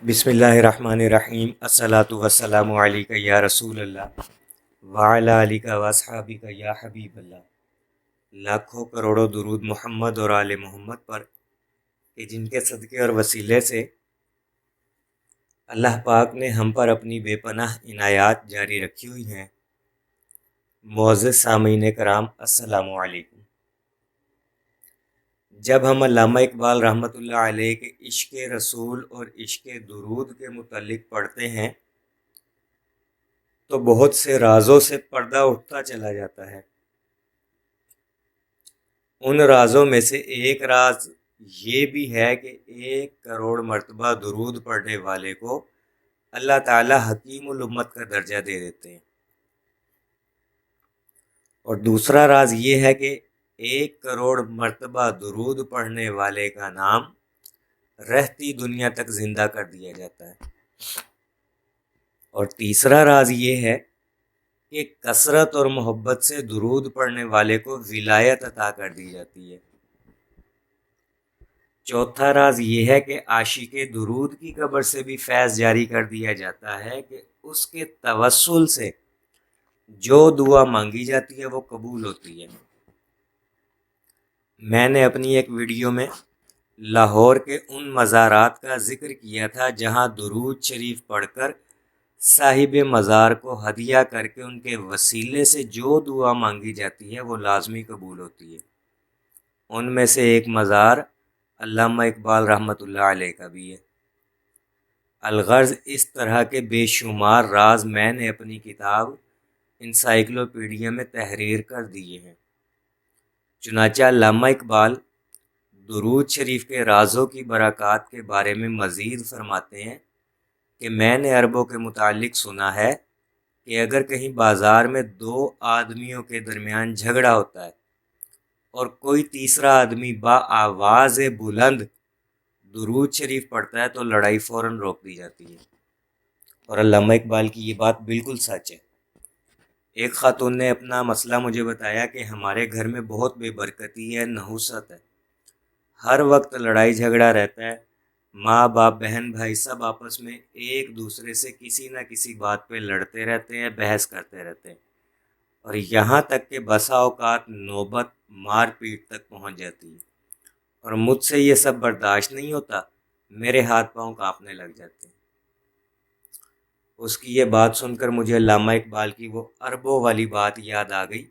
بسم اللہ الرحمن الرحیم الصلاۃ والسلام علیک یا رسول اللہ وعلی آلک واصحابک یا حبیب اللہ۔ لاکھوں کروڑوں درود محمد اور آل محمد پر کہ جن کے صدقے اور وسیلے سے اللہ پاک نے ہم پر اپنی بے پناہ عنایات جاری رکھی ہوئی ہیں۔ معزز سامعین کرام، السلام علیکم۔ جب ہم علامہ اقبال رحمۃ اللہ علیہ کے عشق رسول اور عشق درود کے متعلق پڑھتے ہیں تو بہت سے رازوں سے پردہ اٹھتا چلا جاتا ہے۔ ان رازوں میں سے ایک راز یہ بھی ہے کہ 1 کروڑ مرتبہ درود پڑھنے والے کو اللہ تعالی حکیم الامت کا درجہ دے دیتے ہیں، اور دوسرا راز یہ ہے کہ 1 کروڑ مرتبہ درود پڑھنے والے کا نام رہتی دنیا تک زندہ کر دیا جاتا ہے، اور تیسرا راز یہ ہے کہ کثرت اور محبت سے درود پڑھنے والے کو ولایت عطا کر دی جاتی ہے۔ چوتھا راز یہ ہے کہ عاشق درود کی قبر سے بھی فیض جاری کر دیا جاتا ہے کہ اس کے توسل سے جو دعا مانگی جاتی ہے وہ قبول ہوتی ہے۔ میں نے اپنی ایک ویڈیو میں لاہور کے ان مزارات کا ذکر کیا تھا جہاں درود شریف پڑھ کر صاحب مزار کو ہدیہ کر کے ان کے وسیلے سے جو دعا مانگی جاتی ہے وہ لازمی قبول ہوتی ہے۔ ان میں سے ایک مزار علامہ اقبال رحمۃ اللہ علیہ کا بھی ہے۔ الغرض اس طرح کے بے شمار راز میں نے اپنی کتاب انسائکلوپیڈیا میں تحریر کر دیے ہیں۔ چنانچہ علامہ اقبال درود شریف کے رازوں کی برکات کے بارے میں مزید فرماتے ہیں کہ میں نے عربوں کے متعلق سنا ہے کہ اگر کہیں بازار میں 2 آدمیوں کے درمیان جھگڑا ہوتا ہے اور کوئی تیسرا آدمی بآواز بلند درود شریف پڑھتا ہے تو لڑائی فوراً روک دی جاتی ہے، اور علامہ اقبال کی یہ بات بالکل سچ ہے۔ ایک خاتون نے اپنا مسئلہ مجھے بتایا کہ ہمارے گھر میں بہت بے برکتی ہے، نحوست ہے، ہر وقت لڑائی جھگڑا رہتا ہے، ماں باپ بہن بھائی سب آپس میں ایک دوسرے سے کسی نہ کسی بات پہ لڑتے رہتے ہیں، بحث کرتے رہتے ہیں، اور یہاں تک کہ بسا اوقات نوبت مار پیٹ تک پہنچ جاتی ہے، اور مجھ سے یہ سب برداشت نہیں ہوتا، میرے ہاتھ پاؤں کانپنے لگ جاتے ہیں۔ اس کی یہ بات سن کر مجھے علامہ اقبال کی وہ عربوں والی بات یاد آ گئی۔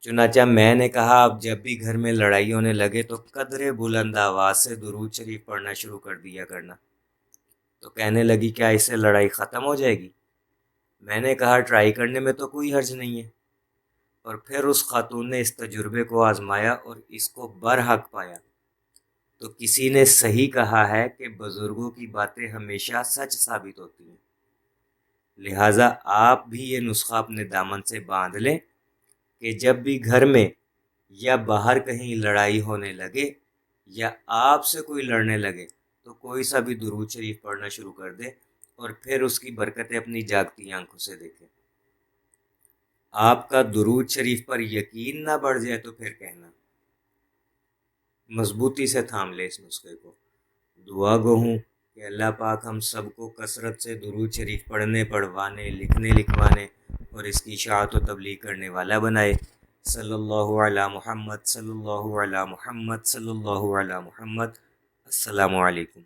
چنانچہ میں نے کہا اب جب بھی گھر میں لڑائی ہونے لگے تو قدرے بلند آواز سے درود شریف پڑھنا شروع کر دیا کرنا۔ تو کہنے لگی کیا اس سے لڑائی ختم ہو جائے گی؟ میں نے کہا ٹرائی کرنے میں تو کوئی حرج نہیں ہے، اور پھر اس خاتون نے اس تجربے کو آزمایا اور اس کو برحق پایا۔ تو کسی نے صحیح کہا ہے کہ بزرگوں کی باتیں ہمیشہ سچ ثابت ہوتی ہیں، لہٰذا آپ بھی یہ نسخہ اپنے دامن سے باندھ لیں کہ جب بھی گھر میں یا باہر کہیں لڑائی ہونے لگے یا آپ سے کوئی لڑنے لگے تو کوئی سا بھی درود شریف پڑھنا شروع کر دے، اور پھر اس کی برکتیں اپنی جاگتی آنکھوں سے دیکھیں۔ آپ کا درود شریف پر یقین نہ بڑھ جائے تو پھر کہنا۔ مضبوطی سے تھام لے اس نسخے کو۔ دعا گو ہوں کہ اللہ پاک ہم سب کو کثرت سے درود شریف پڑھنے، پڑھوانے، لکھنے، لکھوانے اور اس کی اشاعت و تبلیغ کرنے والا بنائے۔ صلی اللہ علی محمد، صلی اللہ علی محمد، صلی اللہ علی محمد۔ السلام علیکم۔